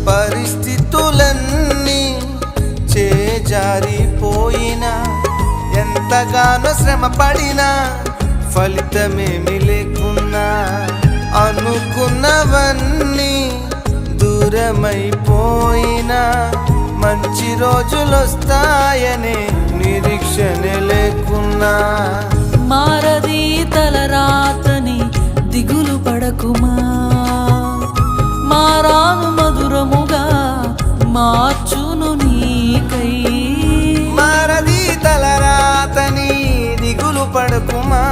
పరిస్థితులన్నీ చేజారిపోయినా, ఎంతగానో శ్రమ పడినా ఫలితమేమి లేకున్నా, అనుకున్నవన్నీ దూరమైపోయినా మంచి రోజులొస్తాయనే నిరీక్షణ లేకున్నా, మారది తలరాతని దిగులు పడకుమా, మారాను మధురముగా మార్చును నీకై. మారది తలరాతని దిగులు పడకుమా,